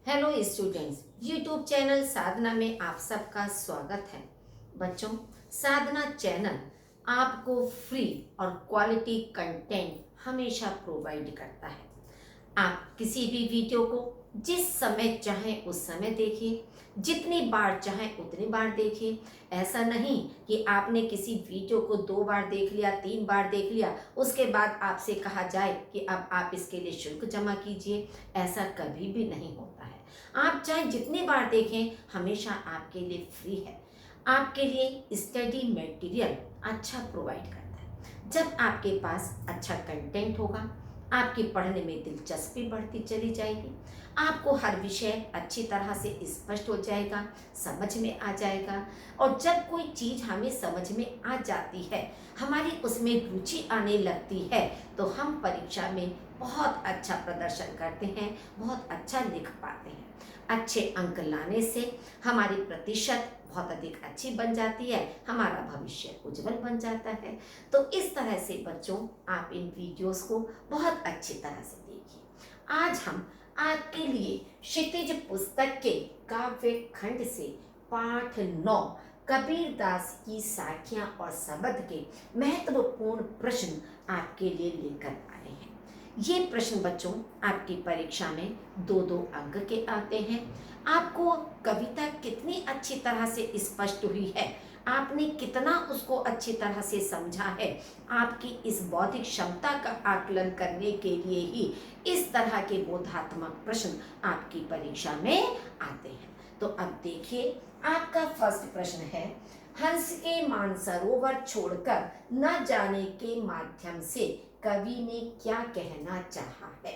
Hello students, YouTube channel साधना में आप सबका स्वागत है। बच्चों, साधना चैनल आपको फ्री और क्वालिटी कंटेंट हमेशा प्रोवाइड करता है। आप किसी भी वीडियो को जिस समय चाहें उस समय देखिए, जितनी बार चाहें उतनी बार देखिए। ऐसा नहीं कि आपने किसी वीडियो को 2 बार देख लिया, 3 बार देख लिया, उसके बाद आपसे कहा जाए कि अब आप इसके लिए शुल्क जमा कीजिए। ऐसा कभी भी नहीं होता है। आप चाहे जितनी बार देखें, हमेशा आपके लिए फ्री है। आपके लिए स्टडी मटेरियल अच्छा प्रोवाइड करता है। जब आपके पास अच्छा कंटेंट होगा, आपकी पढ़ने में दिलचस्पी बढ़ती चली जाएगी। आपको हर विषय अच्छी तरह से स्पष्ट हो जाएगा, समझ में आ जाएगा। और जब कोई चीज़ हमें समझ में आ जाती है, हमारी उसमें रुचि आने लगती है, तो हम परीक्षा में बहुत अच्छा प्रदर्शन करते हैं, बहुत अच्छा लिख पाते हैं। अच्छे अंक लाने से हमारी प्रतिशत बहुत अधिक अच्छी बन जाती है, हमारा भविष्य उज्जवल बन जाता है। तो इस तरह से बच्चों, आप इन वीडियोस को बहुत अच्छी तरह से देखिए। आज हम आपके लिए क्षितिज पुस्तक के काव्य खंड से पाठ 9 कबीर दास की साखियां और शब्द के महत्वपूर्ण प्रश्न आपके लिए लेकर आए हैं। ये प्रश्न बच्चों आपकी परीक्षा में 2-2 अंक के आते हैं। आपको कविता कितनी अच्छी तरह से स्पष्ट हुई है, आपने कितना उसको अच्छी तरह से समझा है, आपकी इस बौद्धिक क्षमता का आकलन करने के लिए ही इस तरह के बोधात्मक प्रश्न आपकी परीक्षा में आते हैं। तो अब देखिए, आपका फर्स्ट प्रश्न है, हंस के मानसरोवर छोड़कर न जाने के माध्यम से कवि ने क्या कहना चाहा है।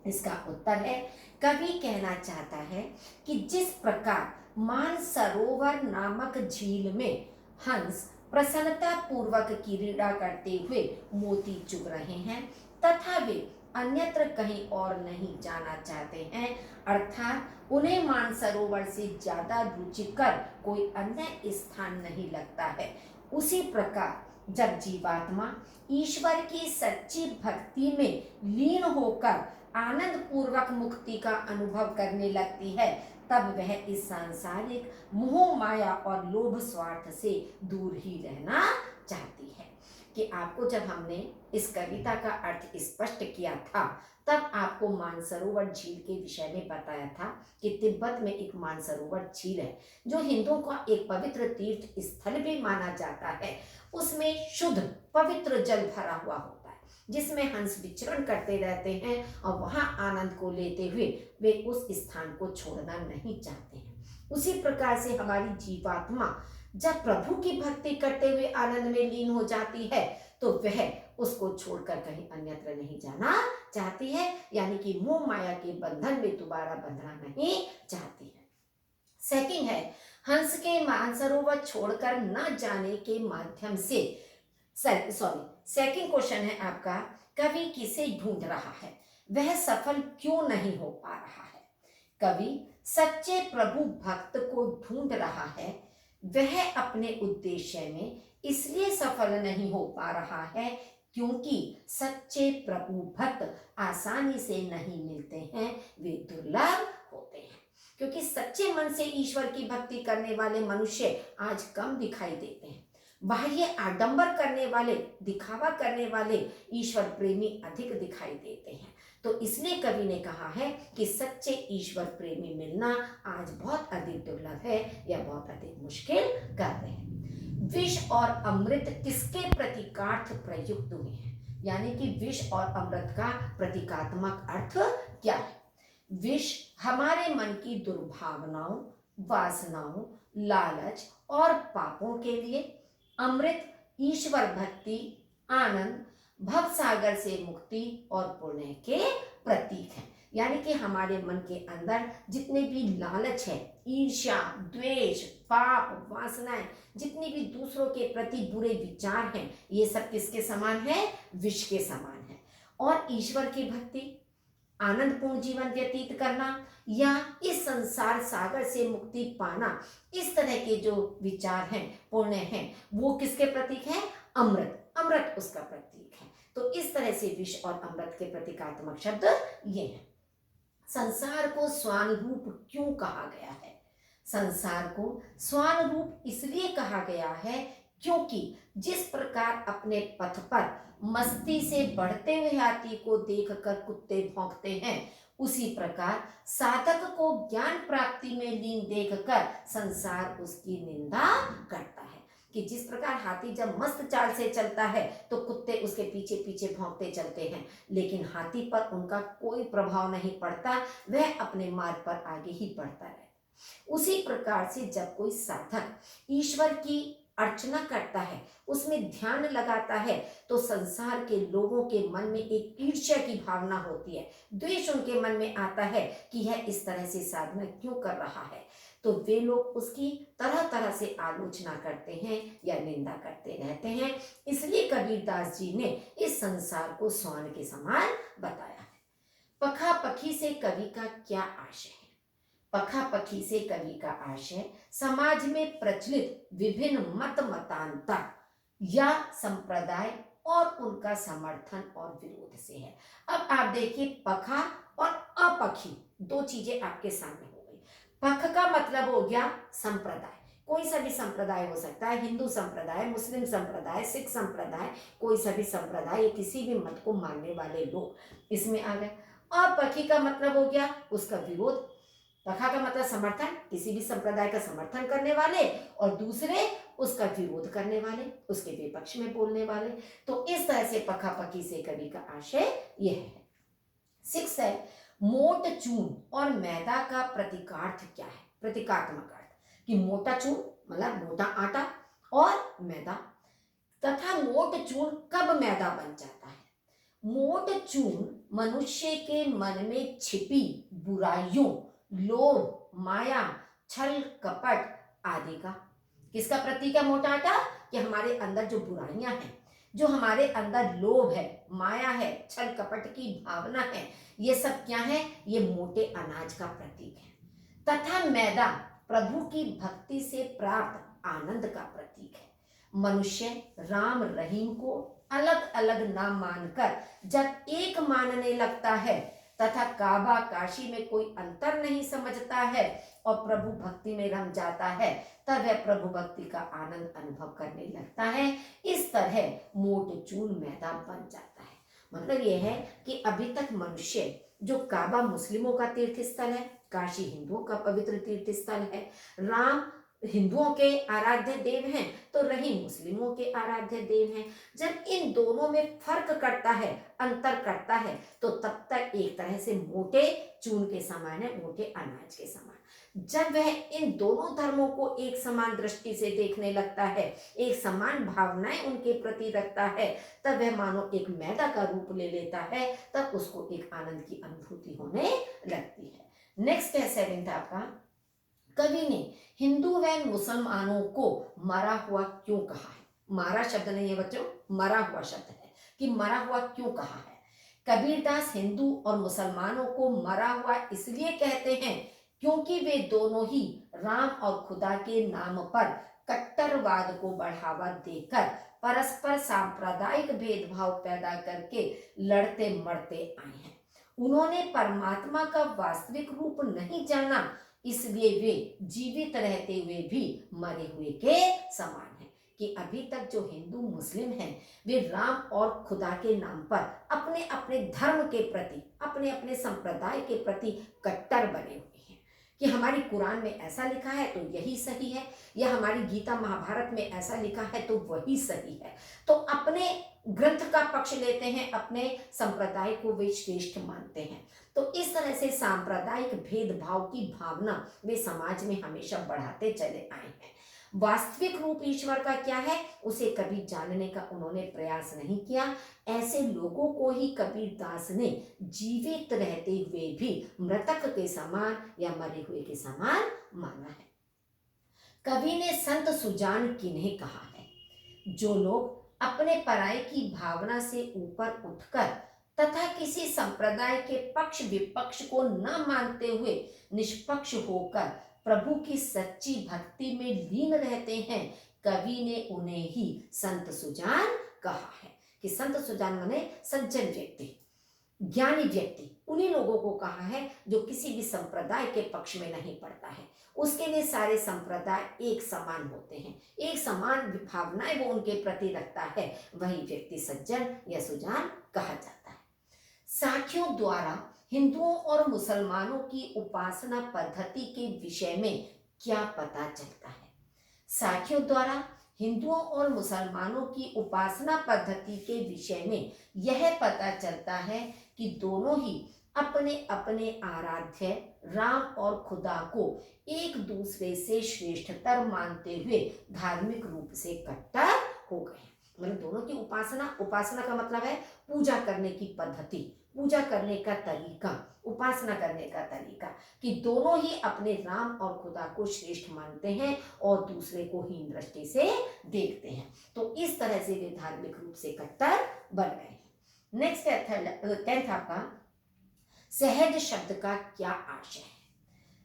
इसका उत्तर है, कवि कहना चाहता है कि जिस प्रकार मानसरोवर नामक झील में हंस प्रसन्नता पूर्वक क्रीड़ा करते हुए मोती चुग रहे हैं, तथा वे अन्यत्र कहीं और नहीं जाना चाहते हैं, अर्थात उन्हें मानसरोवर से ज्यादा रुचिकर कोई अन्य स्थान नहीं लगता है। उसी प्रकार जब जीवात्मा ईश्वर की सच्ची भक्ति में लीन होकर आनंद पूर्वक मुक्ति का अनुभव करने लगती है, तब वह इस सांसारिक मोह माया और लोभ स्वार्थ से दूर ही रहना चाहती है। कि आपको जब हमने इस कविता का अर्थ स्पष्ट किया था, तब आपको मानसरोवर झील के विषय में बताया था कि तिब्बत में एक मानसरोवर झील है, जो हिंदुओं का एक पवित्र तीर्थ स्थल भी माना जाता है। उसमें शुद्ध पवित्र जल भरा हुआ होता है, जिसमें हंस विचरण करते रहते हैं और वहां आनंद को लेते हुए वे उस स्थान को छोड़ना नहीं चाहते हैं। उसी प्रकार से हमारी जीवात्मा जब प्रभु की भक्ति करते हुए आनंद में लीन हो जाती है, तो वह उसको छोड़कर कहीं अन्यत्र नहीं जाना चाहती है, यानी कि मोह माया के बंधन में दोबारा बंधना नहीं चाहती है। सेकंड है, हंस के मानसरोवर छोड़कर न जाने के माध्यम से, सेकंड क्वेश्चन है आपका, कवि किसे ढूंढ रहा है, वह सफल क्यों नहीं हो पा रहा है। कवि सच्चे प्रभु भक्त को ढूंढ रहा है। वह अपने उद्देश्य में इसलिए सफल नहीं हो पा रहा है क्योंकि सच्चे प्रभु भक्त आसानी से नहीं मिलते हैं, वे दुर्लभ होते हैं। क्योंकि सच्चे मन से ईश्वर की भक्ति करने वाले मनुष्य आज कम दिखाई देते हैं। बाह्य आडंबर करने वाले, दिखावा करने वाले ईश्वर प्रेमी अधिक दिखाई देते हैं। तो इसलिए कवि ने कहा है कि सच्चे ईश्वर प्रेमी मिलना आज बहुत अधिक दुर्लभ है, या बहुत अधिक मुश्किल कार्य है। विष और अमृत किसके प्रतीकार्थ प्रयुक्त हुए हैं, यानी कि विष और अमृत का प्रतीकात्मक अर्थ क्या है। विष हमारे मन की दुर्भावनाओं, वासनाओं, लालच और पापों के लिए, अमृत ईश्वर भक्ति, आनंद, भव सागर से मुक्ति और पुण्य के प्रतीक हैं। यानी कि हमारे मन के अंदर जितने भी लालच है, ईर्ष्या, द्वेष, पाप, वासनाएं, जितनी भी दूसरों के प्रति बुरे विचार हैं, ये सब किसके समान है, विष के समान है। और ईश्वर की भक्ति, आनंदपूर्ण जीवन व्यतीत करना, या इस संसार सागर से मुक्ति पाना, इस तरह के जो विचार हैं, पुण्य हैं, वो किसके प्रतीक हैं, अमृत, अमृत उसका प्रतीक है। तो इस तरह से विष और अमृत के प्रतीकात्मक शब्द ये हैं। संसार को स्वान रूप क्यों कहा गया है? संसार को स्वान रूप इसलिए कहा गया है क्योंकि जिस प्रकार अपने पथ पर मस्ती से बढ़ते हुए हाथी को देखकर कुत्ते भौंकते हैं, उसी प्रकार साधक को ज्ञान प्राप्ति में लीन देखकर संसार उसकी निंदा करता है। कि जिस प्रकार हाथी जब मस्त चाल से चलता है तो कुत्ते उसके पीछे पीछे भौंकते चलते हैं, लेकिन हाथी पर उनका कोई प्रभाव नहीं पड़ता, वह अपने मार्ग पर आगे ही बढ़ता रहता। उसी प्रकार से जब कोई साधक ईश्वर की अर्चना करता है, उसमें ध्यान लगाता है, तो संसार के लोगों के मन में एक ईर्ष्या की भावना होती है, द्वेष उनके मन में आता है कि यह इस तरह से साधना क्यों कर रहा है। तो वे लोग उसकी तरह तरह से आलोचना करते हैं या निंदा करते रहते हैं। इसलिए कबीरदास जी ने इस संसार को स्वान के समान बताया है। पखा पखी से कवि का क्या आशय है? पखा पखी से कवि का आशय समाज में प्रचलित विभिन्न मत मतांतर या संप्रदाय और उनका समर्थन और विरोध से है। अब आप देखिए, पखा और अपखी दो चीजें आपके सामने हो गई। पख का मतलब हो गया संप्रदाय, कोई सा भी संप्रदाय हो सकता है, हिंदू संप्रदाय, मुस्लिम संप्रदाय, सिख संप्रदाय, कोई सा भी संप्रदाय, किसी भी मत को मानने वाले लोग इसमें आ गए। अपखी का मतलब हो गया उसका विरोध। पखा का मतलब समर्थन, किसी भी संप्रदाय का समर्थन करने वाले, और दूसरे उसका विरोध करने वाले, उसके विपक्ष में बोलने वाले। तो इस तरह से पखा पखी से कवि का आशय यह है। 6 है, मोट चून और मैदा का प्रतीकार्थ क्या है? प्रतीकात्मक अर्थ कि मोटा चून मतलब मोटा आटा और मैदा, तथा मोट चून कब मैदा बन जाता है? मोट चून मनुष्य के मन में छिपी बुराइयों, लोभ, माया, छल कपट आदि का, किसका प्रतीक है मोटा आटा? कि हमारे अंदर जो बुराइयां हैं, जो हमारे अंदर लोभ है, माया है, छल कपट की भावना है, ये सब क्या है? ये मोटे अनाज का प्रतीक है। तथा मैदा प्रभु की भक्ति से प्राप्त आनंद का प्रतीक है। मनुष्य राम रहीम को अलग अलग नाम मानकर जब एक मानने लगता है तथा काबा काशी में कोई अंतर नहीं समझता है और प्रभु भक्ति में रम जाता है, तब वह प्रभु भक्ति का आनंद अनुभव करने लगता है। इस तरह मोट चून मैदा बन जाता है। मतलब यह है कि अभी तक मनुष्य, जो काबा मुस्लिमों का तीर्थ स्थल है, काशी हिंदुओं का पवित्र तीर्थ स्थल है, राम हिंदुओं के आराध्य देव हैं तो रहीम मुस्लिमों के आराध्य देव हैं, जब इन दोनों में फर्क करता है, अंतर करता है, तो तब तक एक तरह से मोटे चून के समान है, मोटे अनाज के समान। जब वह इन दोनों धर्मों को एक समान दृष्टि से देखने लगता है, एक समान भावनाएं उनके प्रति रखता है, तब वह मानो एक मैदा का रूप ले लेता है, तब उसको एक आनंद की अनुभूति होने लगती है। नेक्स्ट है 7 आपका, कवि ने हिंदू व मुसलमानों को मरा हुआ क्यों कहा है? मारा शब्द नहीं है बच्चों, मरा हुआ शब्द है, कि मरा हुआ क्यों कहा है? कबीरदास हिंदू और मुसलमानों को मरा हुआ इसलिए कहते हैं क्योंकि वे दोनों ही राम और खुदा के नाम पर कट्टरवाद को बढ़ावा देकर परस्पर सांप्रदायिक भेदभाव पैदा करके लड़ते मरते आए हैं। उन्होंने परमात्मा का वास्तविक रूप नहीं जाना, इसलिए वे जीवित रहते हुए भी मरे हुए के समान हैं। कि अभी तक जो हिंदू मुस्लिम हैं, वे राम और खुदा के नाम पर अपने अपने धर्म के प्रति, अपने अपने संप्रदाय के प्रति कट्टर बने हुए हैं। कि हमारी कुरान में ऐसा लिखा है तो यही सही है, या हमारी गीता महाभारत में ऐसा लिखा है तो वही सही है। तो अपने ग्रंथ का पक्ष लेते हैं, अपने संप्रदाय को वे श्रेष्ठ मानते हैं। तो इस तरह से सांप्रदायिक भेदभाव की भावना वे समाज में हमेशा बढ़ाते चले आए हैं। वास्तविक रूप ईश्वर का क्या है, उसे कभी जानने का उन्होंने प्रयास नहीं किया। ऐसे लोगों को ही कबीरदास ने जीवित रहते हुए भी मृतक के समान या मरे हुए के समान माना है। कवि ने संत सुजान किन्हें कहा है? जो लोग अपने पराये की भावना से ऊपर उठकर तथा किसी संप्रदाय के पक्ष विपक्ष को न मानते हुए निष्पक्ष होकर प्रभु की सच्ची भक्ति में लीन रहते हैं, कवि ने उन्हें ही संत सुजान कहा है। कि संत सुजान माने सज्जन व्यक्ति, ज्ञानी व्यक्ति उन्हीं लोगों को कहा है जो किसी भी संप्रदाय के पक्ष में नहीं पड़ता है। उसके लिए सारे संप्रदाय एक समान होते हैं, एक समान भावनाएं वो उनके प्रति रखता है, वही व्यक्ति सज्जन या सुजान कहा जाता है। साखियों द्वारा हिंदुओं और मुसलमानों की उपासना पद्धति के विषय में क्या पता चलता है? साखियों द्वारा हिंदुओं और मुसलमानों की उपासना पद्धति के विषय में यह पता चलता है कि दोनों ही अपने अपने आराध्य राम और खुदा को एक दूसरे से श्रेष्ठतर मानते हुए धार्मिक रूप से कट्टर हो गए। मतलब दोनों की उपासना, उपासना का मतलब है पूजा करने की पद्धति, पूजा करने का तरीका, उपासना करने का तरीका, कि दोनों ही अपने राम और खुदा को श्रेष्ठ मानते हैं और दूसरे को हीन दृष्टि से देखते हैं। तो इस तरह से वे धार्मिक रूप से कट्टर बन गए हैं। नेक्स्ट है 10th आपका, सहज शब्द का क्या आशय है?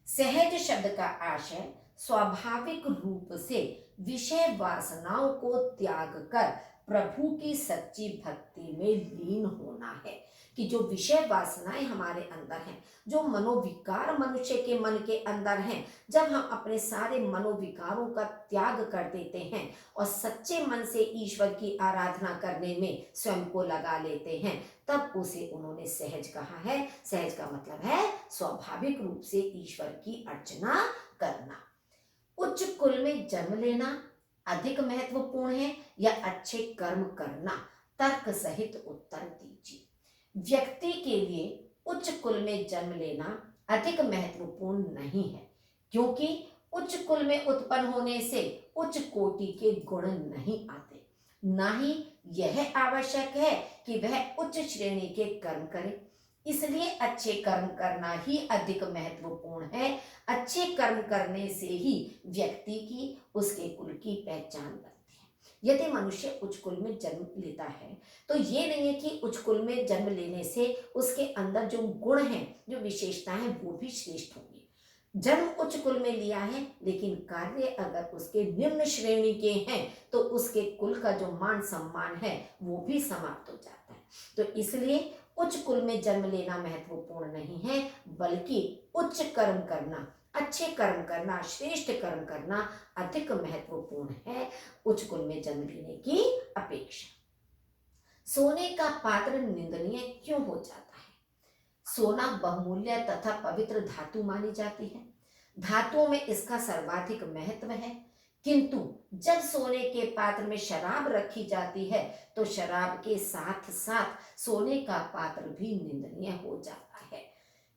सहज शब्द का आशय स्वाभाविक रूप से विषय वासनाओं को त्याग कर प्रभु की सच्ची भक्ति में लीन होना है। कि जो विषय वासनाएं हमारे अंदर हैं, जो मनोविकार मनुष्य के मन के अंदर हैं, जब हम अपने सारे मनोविकारों का त्याग कर देते हैं और सच्चे मन से ईश्वर की आराधना करने में स्वयं को लगा लेते हैं, तब उसे उन्होंने सहज कहा है। सहज का मतलब है स्वाभाविक रूप से ईश्वर की अर्चना करना। उच्च कुल में जन्म लेना अधिक महत्वपूर्ण है या अच्छे कर्म करना? तर्क सहित उत्तर दीजिए। व्यक्ति के लिए उच्च कुल में जन्म लेना अधिक महत्वपूर्ण नहीं है, क्योंकि उच्च कुल में उत्पन्न होने से उच्च कोटि के गुण नहीं आते। ना ही यह आवश्यक है कि वह उच्च श्रेणी के कर्म करे। इसलिए अच्छे कर्म करना ही अधिक महत्वपूर्ण है। अच्छे कर्म करने से ही व्यक्ति की, उसके कुल की पहचान बनती है। यदि मनुष्य उच्च कुल में जन्म लेता है तो ये नहीं है कि उच्च कुल में जन्म लेने से उसके अंदर जो गुण हैं, जो विशेषताएं हैं, वो भी श्रेष्ठ होंगी। जन्म उच्च कुल में लिया है, लेकिन कार्य अगर उसके निम्न श्रेणी के हैं तो उसके कुल का जो मान सम्मान है वो भी समाप्त हो जाता है। तो इसलिए उच्च कुल में जन्म लेना महत्वपूर्ण नहीं है, बल्कि उच्च कर्म करना, अच्छे कर्म करना, श्रेष्ठ कर्म करना अधिक महत्वपूर्ण है उच्च कुल में जन्म लेने की अपेक्षा। सोने का पात्र निंदनीय क्यों हो जाता है? सोना बहुमूल्य तथा पवित्र धातु मानी जाती है। धातुओं में इसका सर्वाधिक महत्व है, किंतु जब सोने के पात्र में शराब रखी जाती है तो शराब के साथ साथ सोने का पात्र भी निंदनीय हो जाता है।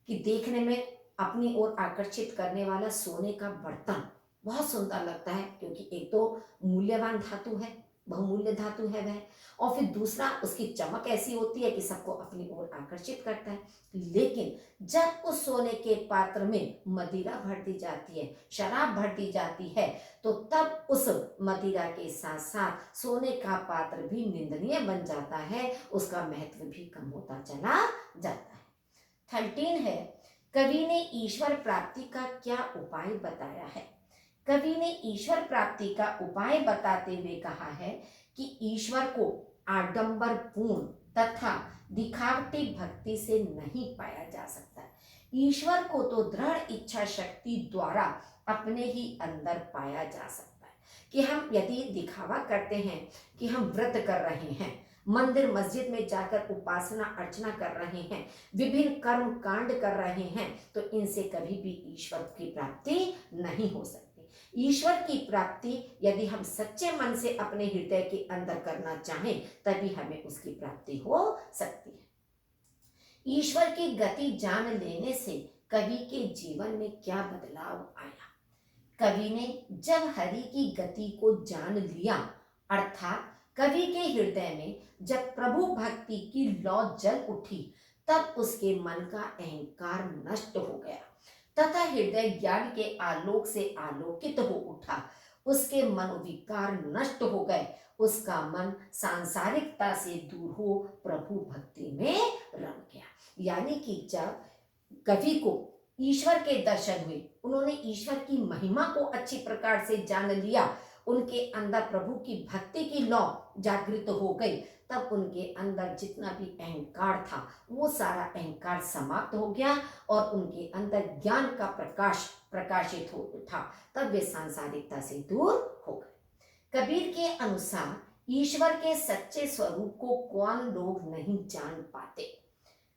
कि देखने में अपनी ओर आकर्षित करने वाला सोने का बर्तन बहुत सुंदर लगता है, क्योंकि एक तो मूल्यवान धातु है, बहुमूल्य धातु है वह, और फिर दूसरा उसकी चमक ऐसी होती है कि सबको अपनी ओर आकर्षित करता है। लेकिन जब उस सोने के पात्र में मदिरा भर दी जाती है, शराब भर दी जाती है, तो तब उस मदिरा के साथ साथ सोने का पात्र भी निंदनीय बन जाता है, उसका महत्व भी कम होता चला जाता है। 13 है, कवि ने ईश्वर प्राप्ति का क्या उपाय बताया है? कवि ने ईश्वर प्राप्ति का उपाय बताते हुए कहा है कि ईश्वर को आडंबर पूर्ण तथा दिखावटी भक्ति से नहीं पाया जा सकता। ईश्वर को तो दृढ़ इच्छा शक्ति द्वारा अपने ही अंदर पाया जा सकता है। कि हम यदि दिखावा करते हैं कि हम व्रत कर रहे हैं, मंदिर मस्जिद में जाकर उपासना अर्चना कर रहे हैं, विभिन्न कर्म कांड कर रहे हैं, तो इनसे कभी भी ईश्वर की प्राप्ति नहीं हो सकती। ईश्वर की प्राप्ति यदि हम सच्चे मन से अपने हृदय के अंदर करना चाहें, तभी हमें उसकी प्राप्ति हो सकती है। ईश्वर की गति जान लेने से कवि के जीवन में क्या बदलाव आया? कवि ने जब हरि की गति को जान लिया, अर्थात कवि के हृदय में जब प्रभु भक्ति की लौ जल उठी, तब उसके मन का अहंकार नष्ट हो गया तथा हृदय ज्ञान के आलोक से आलोकित हो उठा। उसके मनोविकार नष्ट हो गए, उसका मन सांसारिकता से दूर हो प्रभु भक्ति में रम गया। यानी कि जब कवि को ईश्वर के दर्शन हुए, उन्होंने ईश्वर की महिमा को अच्छी प्रकार से जान लिया, उनके अंदर प्रभु की भक्ति की लौ जागृत हो गई, तब उनके अंदर जितना भी अहंकार था वो सारा अहंकार समाप्त हो गया और उनके अंदर ज्ञान का प्रकाश प्रकाशित हो उठा। तब वे सांसारिकता से दूर हो गए। कबीर के अनुसार ईश्वर के सच्चे स्वरूप को कौन लोग नहीं जान पाते।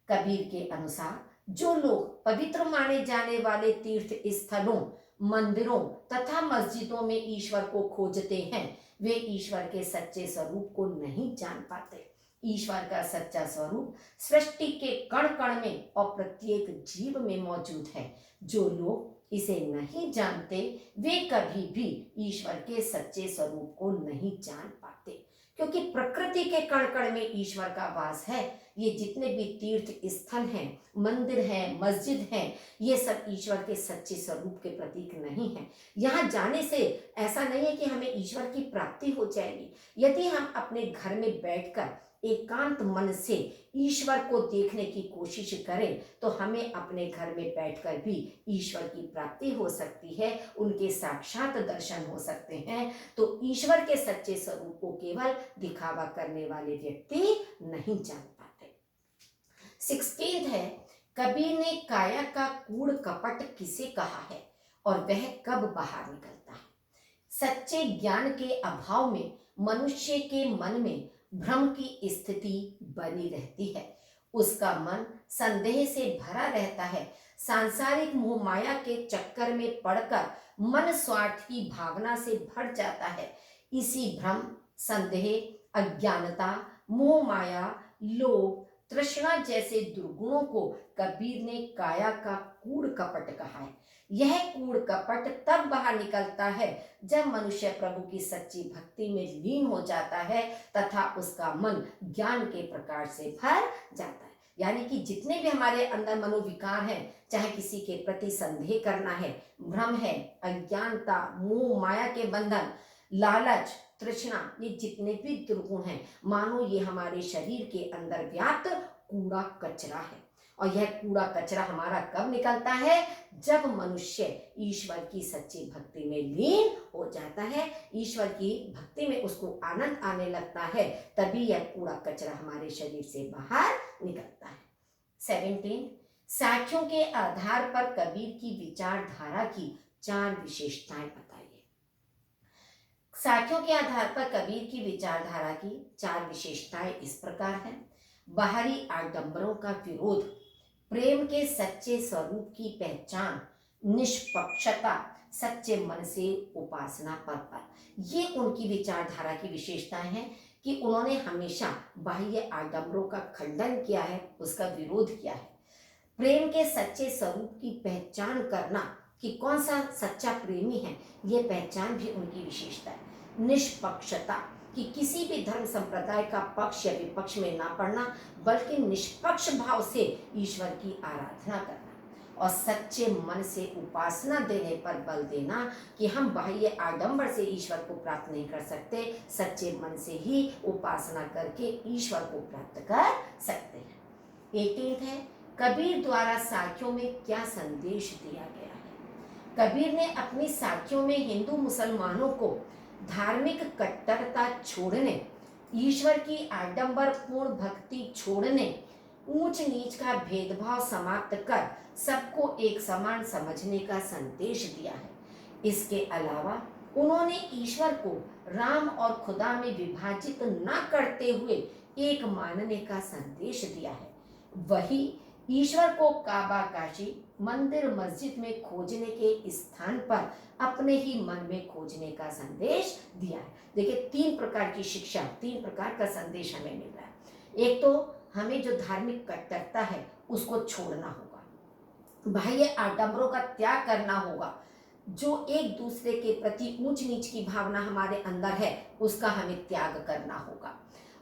कबीर के अनुसार जो लोग पवित्र माने जाने वाले तीर्थ स्थलों, मंदिरों तथा मस्जिदों में ईश्वर को खोजते हैं, वे ईश्वर के सच्चे स्वरूप को नहीं जान पाते। ईश्वर का सच्चा स्वरूप सृष्टि के कण कण में और प्रत्येक जीव में मौजूद है। जो लोग इसे नहीं जानते वे कभी भी ईश्वर के सच्चे स्वरूप को नहीं जान पाते, क्योंकि प्रकृति के कण कण में ईश्वर का वास है। ये जितने भी तीर्थ स्थल हैं, मंदिर हैं, मस्जिद हैं, ये सब ईश्वर के सच्चे स्वरूप के प्रतीक नहीं है। यहाँ जाने से ऐसा नहीं है कि हमें ईश्वर की प्राप्ति हो जाएगी। यदि हम अपने घर में बैठकर एकांत मन से ईश्वर को देखने की कोशिश करें तो हमें अपने घर में बैठकर भी ईश्वर की प्राप्ति हो सकती है, उनके साक्षात दर्शन हो सकते हैं। तो ईश्वर के सच्चे स्वरूप को केवल दिखावा करने वाले व्यक्ति नहीं जान पाते। 16 है, कबीर ने काया का कूड़ कपट किसे कहा है और वह कब बाहर निकलता है। सच्चे ज्ञान के अभाव में मनुष्य के मन में भ्रम की स्थिति बनी रहती है। उसका मन संदेह से भरा रहता है। सांसारिक मोह माया के चक्कर में पड़कर मन स्वार्थ की भावना से भर जाता है। इसी भ्रम, संदेह, अज्ञानता, मोह माया, लोभ, तृष्णा जैसे दुर्गुणों को कबीर ने काया का कूड़ कपट कहा है। यह कूड़ कपट तब बाहर निकलता है जब मनुष्य प्रभु की सच्ची भक्ति में लीन हो जाता है तथा उसका मन ज्ञान के प्रकाश से भर जाता है। यानी कि जितने भी हमारे अंदर मनोविकार हैं, चाहे किसी के प्रति संदेह करना है, भ्रम है, अज्ञानता, मोह माया के बंधन, लालच, तृष्णा, ये जितने भी दुर्गुण हैं, मानो ये हमारे शरीर के अंदर व्याप्त कूड़ा कचरा है। और यह कूड़ा कचरा हमारा कब निकलता है? जब मनुष्य ईश्वर की सच्ची भक्ति में लीन हो जाता है, ईश्वर की भक्ति में उसको आनंद आने लगता है, तभी यह कूड़ा कचरा हमारे शरीर से बाहर निकलता है। 17, साक्ष्यों के आधार पर कबीर की विचारधारा की 4 विशेषताएं बताइए। साक्ष्यों के आधार पर कबीर की विचारधारा की 4 विशेषताएं इस प्रकार हैं। बाहरी आडंबरों का विरोध, प्रेम के सच्चे स्वरूप की पहचान, निष्पक्षता, सच्चे मन से उपासना पर। ये उनकी विचारधारा की विशेषताएं हैं कि उन्होंने हमेशा बाह्य आडंबरों का खंडन किया है, उसका विरोध किया है। प्रेम के सच्चे स्वरूप की पहचान करना कि कौन सा सच्चा प्रेमी है, ये पहचान भी उनकी विशेषता है। निष्पक्षता कि किसी भी धर्म संप्रदाय का पक्ष या विपक्ष में ना पड़ना, बल्कि निष्पक्ष भाव से ईश्वर की आराधना करना। और सच्चे मन से उपासना देने पर बल देना कि हम बाह्य आडंबर से ईश्वर को प्राप्त नहीं कर सकते, सच्चे मन से ही उपासना करके ईश्वर को प्राप्त कर सकते हैं। 18 है, कबीर द्वारा साखियों में क्या संदेश दिया गया है। कबीर ने अपनी साखियों में हिंदू मुसलमानों को धार्मिक कट्टरता छोड़ने, ईश्वर की आडंबरपूर्ण भक्ति छोड़ने, ऊंच नीच का भेदभाव समाप्त कर सबको एक समान समझने का संदेश दिया है। इसके अलावा उन्होंने ईश्वर को राम और खुदा में विभाजित न करते हुए एक मानने का संदेश दिया है। वही ईश्वर को काबा, काशी, मंदिर, मस्जिद में खोजने के स्थान पर अपने ही मन में खोजने का संदेश दिया है। देखिए, 3 प्रकार की शिक्षा, 3 प्रकार का संदेश हमें मिल रहा है। एक तो हमें जो धार्मिक कट्टरता है उसको छोड़ना होगा, बाह्य आडंबरों का त्याग करना होगा, जो एक दूसरे के प्रति ऊंच नीच की भावना हमारे अंदर है उसका हमें त्याग करना होगा।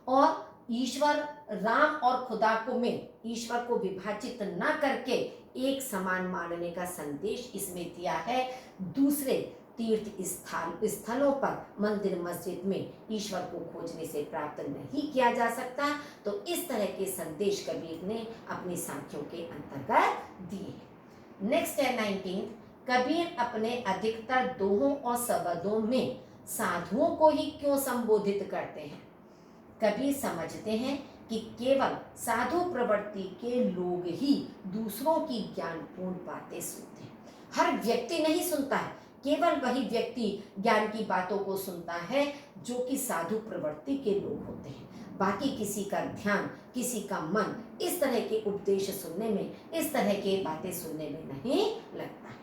और ईश्वर, राम और खुदा को में ईश्वर को विभाजित न करके एक समान मानने का संदेश इसमें दिया है। दूसरे तीर्थ स्थलों पर, मंदिर मस्जिद में ईश्वर को खोजने से प्राप्त नहीं किया जा सकता। तो इस तरह के संदेश कबीर ने अपनी साखियों के अंतर्गत दिए हैं। नेक्स्ट है 19, कबीर अपने अधिकतर दोहों और सबदों में साधुओं को ही क्यों संबोधित करते हैं। कबीर समझते हैं कि केवल साधु प्रवृत्ति के लोग ही दूसरों की ज्ञानपूर्ण बातें सुनते हैं। हर व्यक्ति नहीं सुनता है, केवल वही व्यक्ति ज्ञान की बातों को सुनता है जो कि साधु प्रवृत्ति के लोग होते हैं। बाकी किसी का ध्यान, किसी का मन इस तरह के उपदेश सुनने में, इस तरह के बातें सुनने में नहीं लगता है।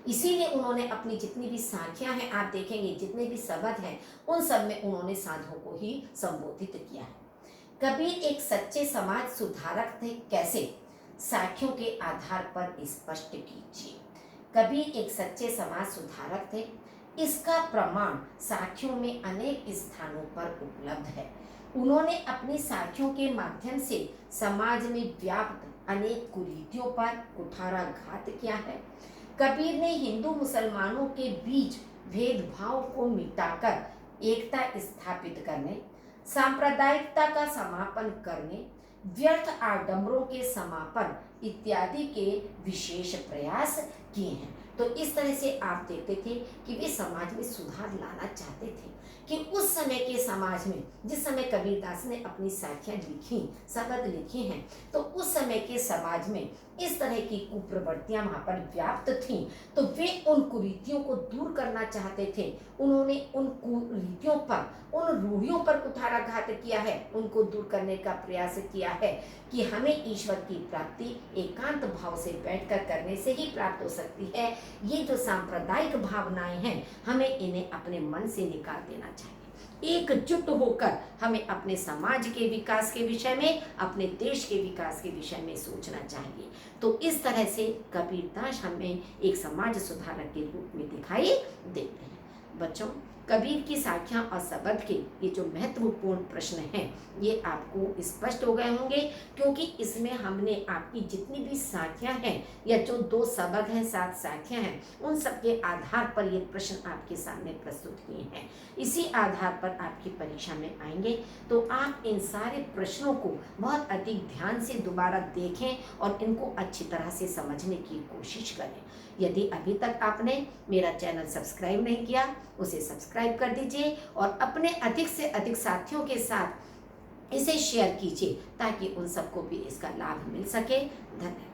इसीलिए उन्होंने अपनी जितनी भी साखियां हैं, आप देखेंगे जितने भी शब्द हैं, उन सब में उन्होंने साधुओं को ही संबोधित किया है। कबीर एक सच्चे समाज सुधारक थे। कैसे? साखियों के आधार पर स्पष्ट कीजिए। कबीर एक सच्चे समाज सुधारक थे। इसका प्रमाण साखियों में अनेक स्थानों पर उपलब्ध है। उन्होंने अपनी साखियों के माध्यम से समाज में व्याप्त अनेक कुरीतियों पर कुठाराघात किया है। कबीर ने हिंदू मुसलमानों के बीच भेदभाव को मिटाकर एकता स्थापित करने, सांप्रदायिकता का समापन करने, व्यर्थ आडंबरों के समापन इत्यादि के विशेष प्रयास किए हैं। तो इस तरह से आप देखते थे कि वे समाज में सुधार लाना चाहते थे कि उस समय के समाज में, जिस समय कबीरदास ने अपनी साखियां लिखी, शब्द लिखे हैं, तो उस समय के समाज में इस तरह की कुप्रवृत्तियां वहां पर व्याप्त थीं। तो वे उन कुरीतियों को दूर करना चाहते थे। उन्होंने उन कुरीतियों पर, उन रूढ़ियों पर कुठाराघात किया है, उनको दूर करने का प्रयास किया है कि हमें ईश्वर की प्राप्ति एकांत भाव से बैठकर करने से ही प्राप्त हो सकती है। ये जो सांप्रदायिक भावनाएं हैं, हमें इन्हें अपने मन से निकाल देना चाहिए। एकजुट होकर हमें अपने समाज के विकास के विषय में, अपने देश के विकास के विषय में सोचना चाहिए। तो इस तरह से कबीरदास हमें एक समाज सुधारक के रूप में दिखाई देते हैं। बच्चों, कबीर की साखियां और शब्द के ये जो महत्वपूर्ण प्रश्न हैं, ये आपको स्पष्ट हो गए होंगे, क्योंकि इसमें हमने आपकी जितनी भी साखियां हैं या जो 2 शब्द हैं, 7 साखियां हैं, उन सब के आधार पर ये प्रश्न आपके सामने प्रस्तुत किए हैं। इसी आधार पर आपकी परीक्षा में आएंगे। तो आप इन सारे प्रश्नों को बहुत अधिक ध्यान से दोबारा देखें और इनको अच्छी तरह से समझने की कोशिश करें। यदि अभी तक आपने मेरा चैनल सब्सक्राइब नहीं किया, उसे सब्सक्राइब कर दीजिए और अपने अधिक से अधिक साथियों के साथ इसे शेयर कीजिए ताकि उन सबको भी इसका लाभ मिल सके। धन्यवाद।